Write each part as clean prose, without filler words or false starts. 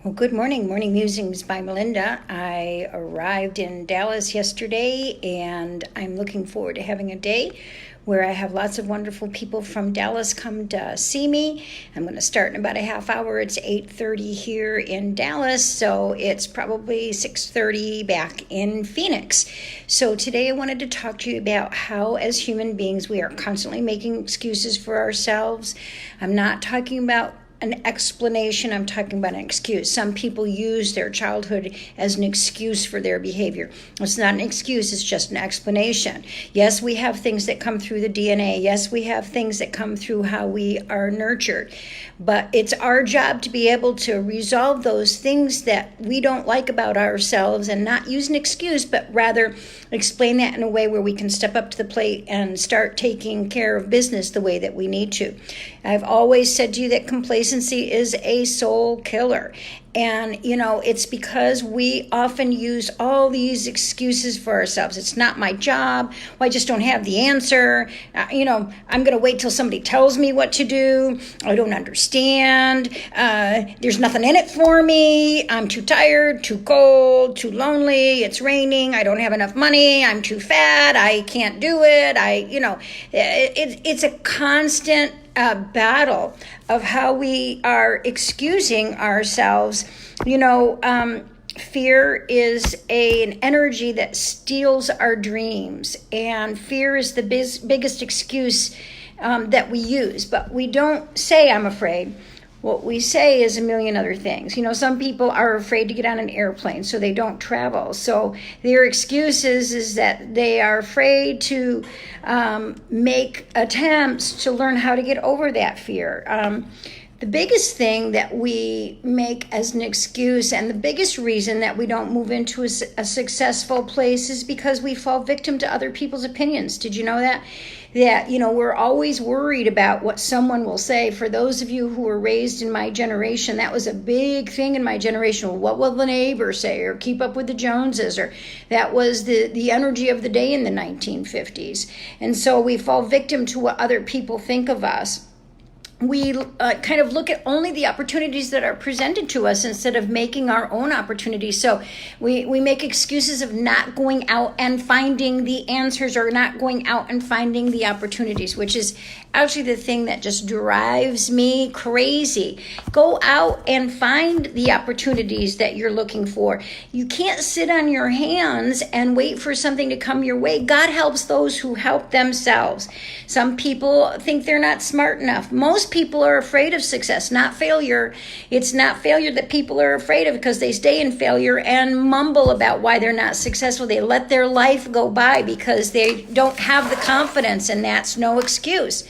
Well, good morning. Morning Musings by Melinda. I arrived in Dallas yesterday and I'm looking forward to having a day where I have lots of wonderful people from Dallas come to see me. I'm going to start in about a half hour. It's 8:30 here in Dallas, so it's probably 6:30 back in Phoenix. So today I wanted to talk to you about how as human beings we are constantly making excuses for ourselves. I'm not talking about an explanation, I'm talking about an excuse. Some people use their childhood as an excuse for their behavior. It's not an excuse, it's just an explanation. Yes, we have things that come through the DNA. Yes, we have things that come through how we are nurtured. But it's our job to be able to resolve those things that we don't like about ourselves and not use an excuse, but rather explain that in a way where we can step up to the plate and start taking care of business the way that we need to. I've always said to you that complacency is a soul killer. And, it's because we often use all these excuses for ourselves. It's not my job. Well, I just don't have the answer. I'm going to wait till somebody tells me what to do. I don't understand. There's nothing in it for me. I'm too tired, too cold, too lonely. It's raining. I don't have enough money. I'm too fat. I can't do it. It's a constant battle of how we are excusing ourselves. Fear is an energy that steals our dreams, and fear is the biggest excuse that we use. But we don't say, I'm afraid. What we say is a million other things. Some people are afraid to get on an airplane, so they don't travel. So their excuse is that they are afraid to make attempts to learn how to get over that fear. The biggest thing that we make as an excuse, and the biggest reason that we don't move into a successful place, is because we fall victim to other people's opinions. Did you know that? We're always worried about what someone will say. For those of you who were raised in my generation, that was a big thing in my generation. Well, what will the neighbor say? Or keep up with the Joneses? Or that was the energy of the day in the 1950s. And so we fall victim to what other people think of us. We kind of look at only the opportunities that are presented to us instead of making our own opportunities. So we make excuses of not going out and finding the answers, or not going out and finding the opportunities, which is actually the thing that just drives me crazy. Go out and find the opportunities that you're looking for. You can't sit on your hands and wait for something to come your way. God helps those who help themselves. Some people think they're not smart enough. Most people are afraid of success, not failure. It's not failure that people are afraid of, because they stay in failure and mumble about why they're not successful. They let their life go by because they don't have the confidence, and that's no excuse.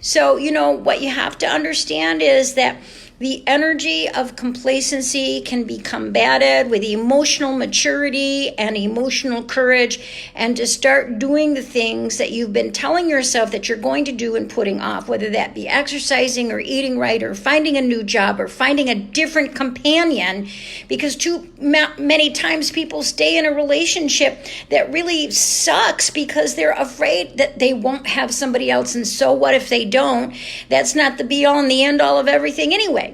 So, what you have to understand is that the energy of complacency can be combated with emotional maturity and emotional courage, and to start doing the things that you've been telling yourself that you're going to do and putting off, whether that be exercising or eating right or finding a new job or finding a different companion, because too many times people stay in a relationship that really sucks because they're afraid that they won't have somebody else. And so what if they don't? That's not the be all and the end all of everything anyway.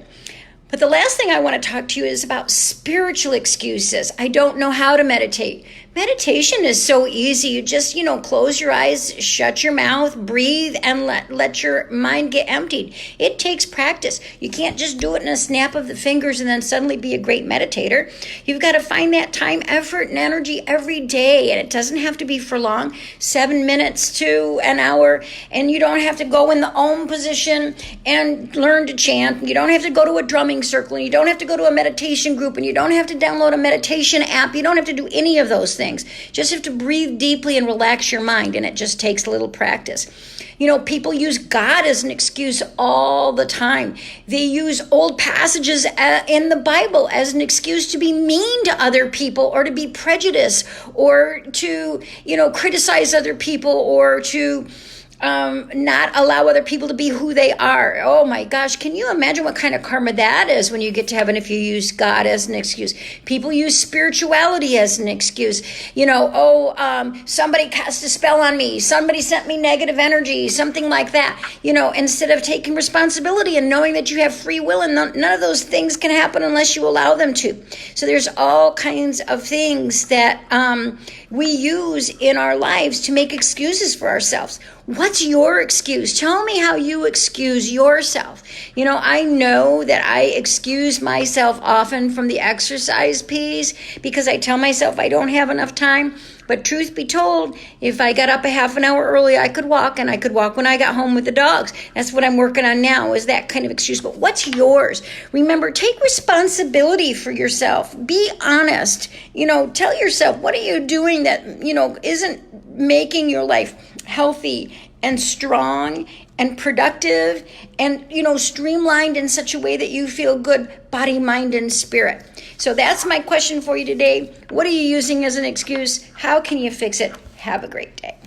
But the last thing I want to talk to you is about spiritual excuses. I don't know how to meditate. Meditation is so easy. You just, close your eyes, shut your mouth, breathe, and let your mind get emptied. It takes practice. You can't just do it in a snap of the fingers and then suddenly be a great meditator. You've got to find that time, effort, and energy every day. And it doesn't have to be for long, 7 minutes to an hour. And you don't have to go in the Om position and learn to chant. You don't have to go to a drumming circle. And you don't have to go to a meditation group. And you don't have to download a meditation app. You don't have to do any of those things. Just have to breathe deeply and relax your mind, and it just takes a little practice. People use God as an excuse all the time. They use old passages in the Bible as an excuse to be mean to other people, or to be prejudiced, or to, criticize other people, or to not allow other people to be who they are. Oh my gosh, can you imagine what kind of karma that is when you get to heaven if you use God as an excuse? People use spirituality as an excuse. Somebody cast a spell on me. Somebody sent me negative energy, something like that. Instead of taking responsibility and knowing that you have free will, and none of those things can happen unless you allow them to. So there's all kinds of things that we use in our lives to make excuses for ourselves. What's your excuse? Tell me how you excuse yourself. I know that I excuse myself often from the exercise piece because I tell myself I don't have enough time. But truth be told, if I got up a half an hour early, I could walk, and I could walk when I got home with the dogs. That's what I'm working on now, is that kind of excuse. But what's yours? Remember, take responsibility for yourself. Be honest. Tell yourself, what are you doing that, isn't making your life healthy and strong and productive and, streamlined in such a way that you feel good, body, mind, and spirit. So that's my question for you today. What are you using as an excuse? How can you fix it? Have a great day.